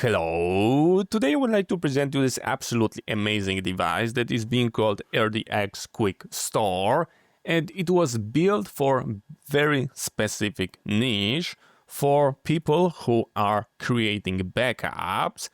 Hello! Today I would like to present you this absolutely amazing device that is being called RDX QUIKSTOR, and it was built for very specific niche for people who are creating backups.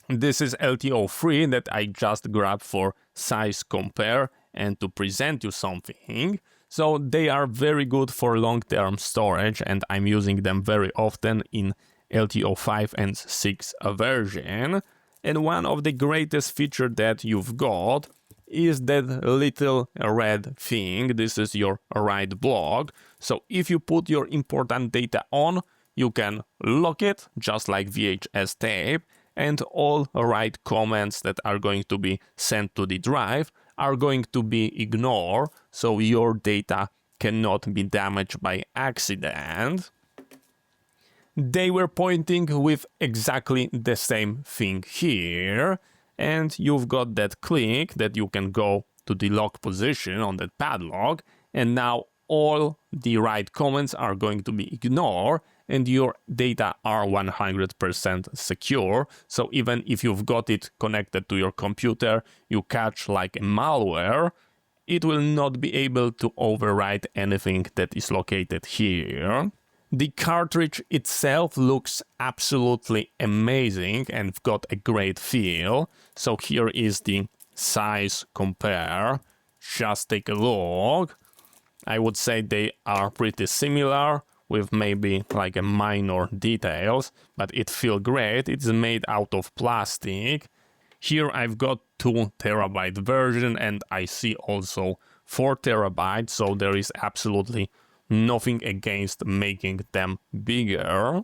This is LTO free that I just grabbed for size compare and to present you something. So they are very good for long-term storage and I'm using them very often in LTO 5 and 6 version. And one of the greatest features that you've got is that little red thing. This is your write block. So if you put your important data on, you can lock it just like VHS tape, and all write comments that are going to be sent to the drive are going to be ignored, so your data cannot be damaged by accident. They were pointing with exactly the same thing here, and you've got that click that you can go to the lock position on that padlock, and now all the write comments are going to be ignored and your data are 100% secure. So even if you've got it connected to your computer, you catch like a malware, it will not be able to overwrite anything that is located here. The cartridge itself looks absolutely amazing and got a great feel. So here is the size compare. Just take a look. I would say they are pretty similar with maybe like a minor details, but it feels great. It's made out of plastic. Here I've got 2 terabyte version and I see also 4 terabytes, so there is absolutely nothing against making them bigger.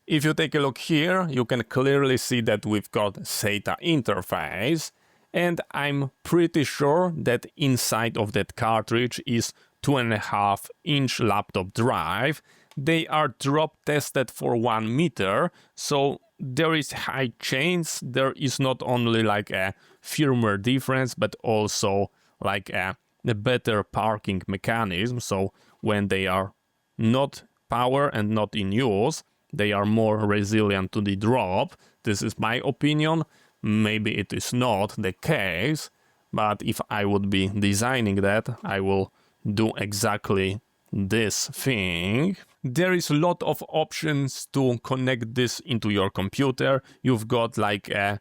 If you take a look here, you can clearly see that we've got SATA interface, and I'm pretty sure that inside of that cartridge is 2.5-inch laptop drive. They are drop tested for 1 meter, so there is high chance there is not only like a firmware difference, but also like a better parking mechanism. So when they are not power and not in use, they are more resilient to the drop. This is my opinion. Maybe it is not the case, but if I would be designing that, I will do exactly this thing. There is a lot of options to connect this into your computer. You've got like a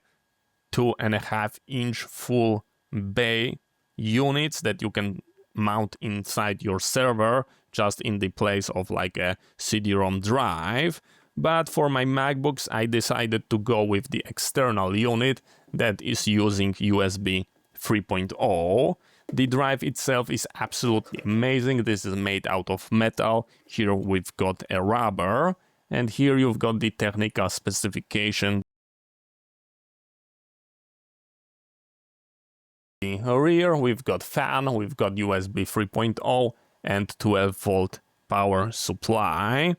2.5-inch full bay units that you can mount inside your server, just in the place of like a CD-ROM drive. But for my MacBooks, I decided to go with the external unit that is using USB 3.0. The drive itself is absolutely amazing. This is made out of metal. Here we've got a rubber, and here you've got the technical specification. The rear, we've got fan, we've got USB 3.0 and 12-volt power supply.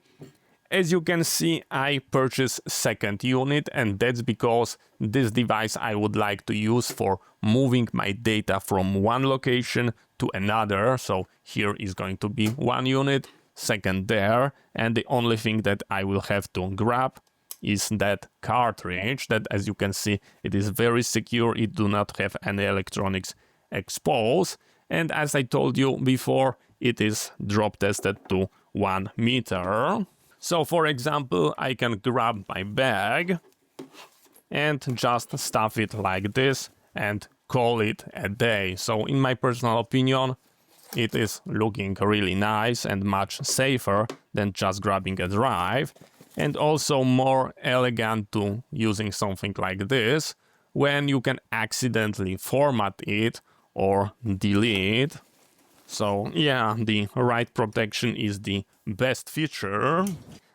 As you can see, I purchased second unit, and that's because this device I would like to use for moving my data from one location to another. So here is going to be 1 unit, second there, and the only thing that I will have to grab is that cartridge that, as you can see, it is very secure. It do not have any electronics exposed, and as I told you before, it is drop tested to 1 meter. So for example, I can grab my bag and just stuff it like this and call it a day. So in my personal opinion, it is looking really nice and much safer than just grabbing a drive, and also more elegant to using something like this when you can accidentally format it or delete. So yeah, the write protection is the best feature.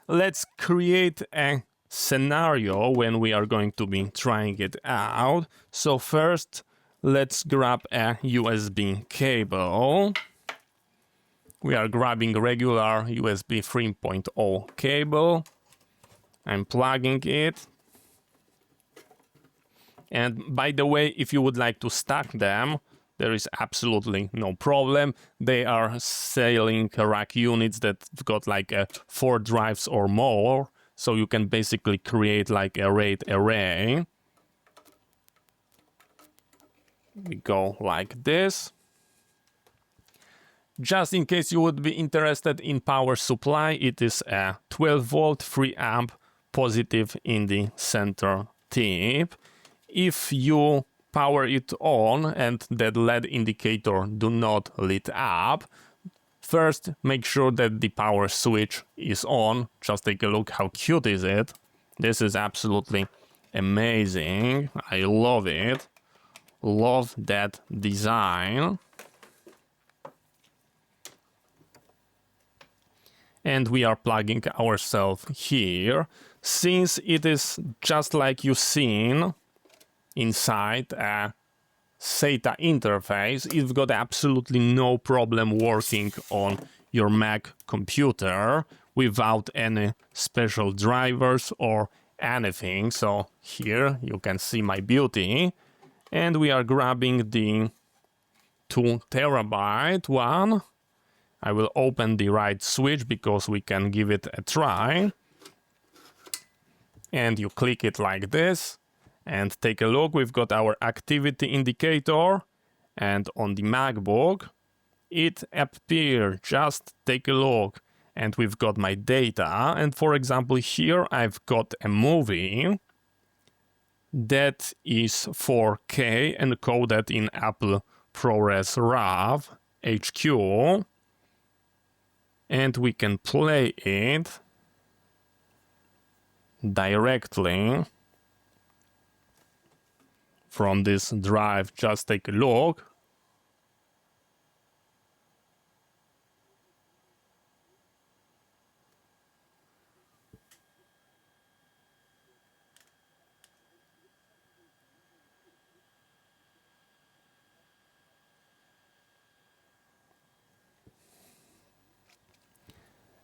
Let's create a scenario when we are going to be trying it out. So first, let's grab a USB cable. We are grabbing regular USB 3.0 cable. I'm plugging it. And by the way, if you would like to stack them, there is absolutely no problem. They are selling rack units that got like 4 drives or more. So you can basically create like a RAID array. We go like this. Just in case you would be interested in power supply, it is a 12 volt 3 amp positive in the center tip. If you power it on and that LED indicator do not lit up, first make sure that the power switch is on. Just take a look how cute is it. This is absolutely amazing. I love it. Love that design. And we are plugging ourselves here. Since it is just like you've seen inside a SATA interface, it's got absolutely no problem working on your Mac computer without any special drivers or anything. So here you can see my beauty. And we are grabbing the 2 terabyte one. I will open the right switch because we can give it a try. And you click it like this. And take a look, we've got our activity indicator. And on the MacBook, it appeared. Just take a look. And we've got my data. And for example, here I've got a movie that is 4K encoded in Apple ProRes RAW HQ. And we can play it directly from this drive. Just take a look.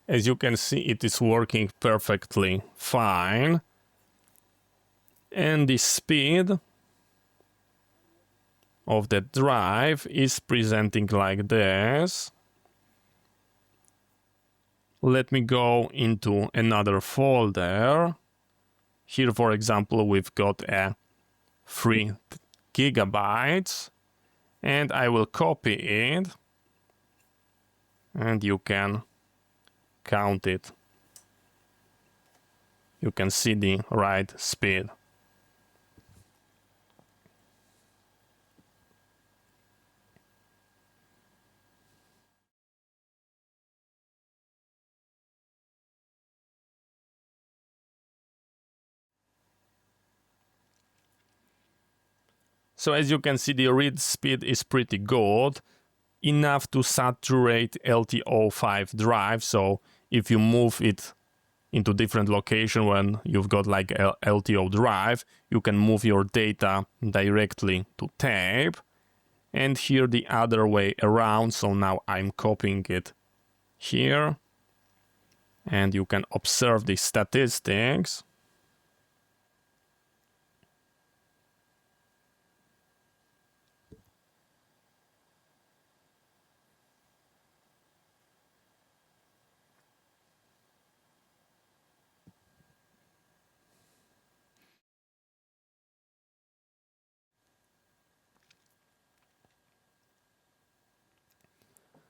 As you can see, it is working perfectly fine. And the speed of the drive is presenting like this. Let me go into another folder. Here, for example, we've got a 3 gigabytes. And I will copy it. And you can count it. You can see the right speed. So as you can see, the read speed is pretty good, enough to saturate LTO 5 drive. So if you move it into different location when you've got like a LTO drive, you can move your data directly to tape. And here the other way around. So now I'm copying it here. And you can observe the statistics.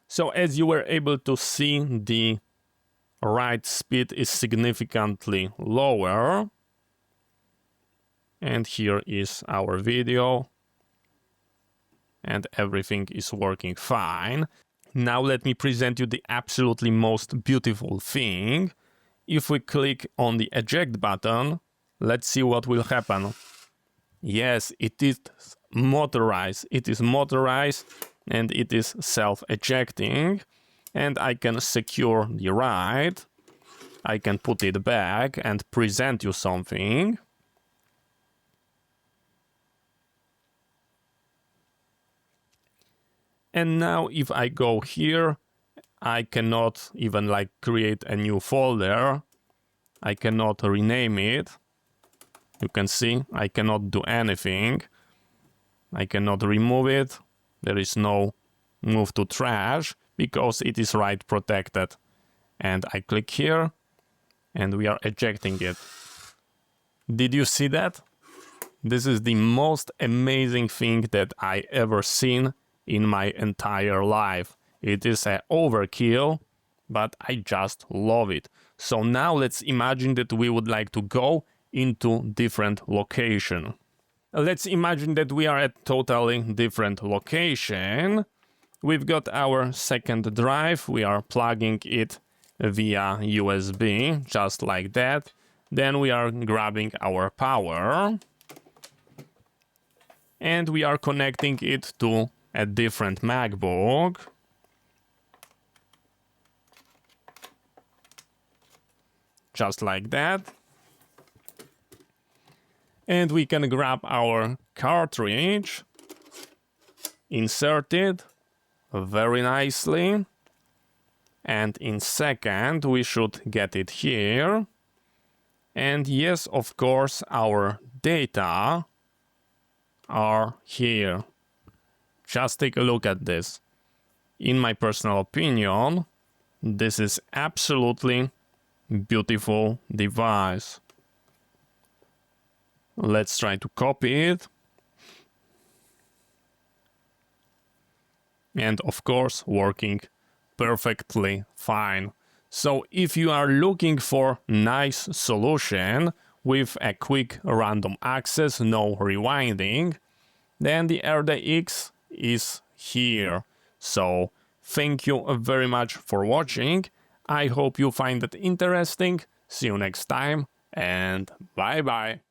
So as you were able to see, the write speed is significantly lower. And here is our video. And everything is working fine. Now let me present you the absolutely most beautiful thing. If we click on the eject button, let's see what will happen. Yes, it is motorized. It is motorized. And it is self-ejecting, and I can secure the write. I can put it back and present you something. And now if I go here, I cannot even like create a new folder. I cannot rename it. You can see I cannot do anything. I cannot remove it. There is no move to trash because it is write protected. And I click here and we are ejecting it. Did you see that? This is the most amazing thing that I ever seen in my entire life. It is an overkill, but I just love it. So now let's imagine that we would like to go into different location. Let's imagine that we are at totally different location. We've got our second drive. We are plugging it via USB, just like that. Then we are grabbing our power. And we are connecting it to a different MacBook. Just like that. And we can grab our cartridge, insert it very nicely. And in second, we should get it here. And yes, of course, our data are here. Just take a look at this. In my personal opinion, this is absolutely beautiful device. Let's try to copy it. And of course, working perfectly fine. So if you are looking for nice solution with a quick random access, no rewinding, then the RDX is here. So thank you very much for watching. I hope you find it interesting. See you next time and bye bye.